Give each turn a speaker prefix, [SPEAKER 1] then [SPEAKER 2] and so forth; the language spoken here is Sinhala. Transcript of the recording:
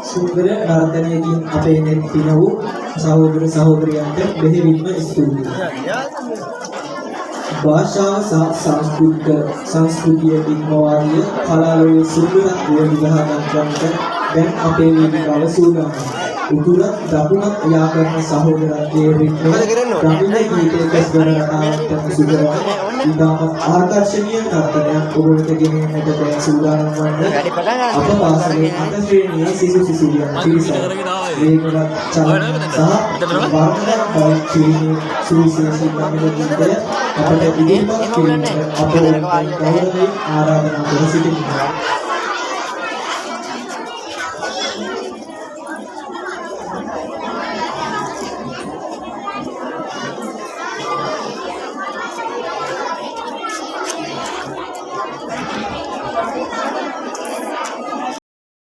[SPEAKER 1] සුන්දර නර්තනයකින් අපේ නෙත් පින වූ සහෝදර සහෝදරියන්ට බෙහෙවින්ම ස්තුතියි. භාෂාව සංස්කෘතිය ඉක්මවාගිය කලාවේ සුන්දරත්වය විගහ ගන්නට දැන් අපේ වේදිකාව සූදානම්. උතුරත් දකුණත් යා කරන සහෝදරත්වයේ රිද්මය ගමිණී ගීතයක ස්වර රටාවන්ට සුදරව ඉතාම ආකර්ශනීය නර්තනයක් ඔබ වෙත ගෙනෙන්නට දැන් සූදානම් වන්නේ අප පාසලේ අට ශ්‍රේණියේ සිසු සිසුරියන් පිරිසක්. වේගවත් චලන සහ වර්ණවත් බව ශ්‍රේණියේ සුවිශේෂී ගමිණී ගීතය අපට ඉදිරිපත් කිරීමට අප ගෞරවයෙන් ආරාධනා කර සිටිනවා.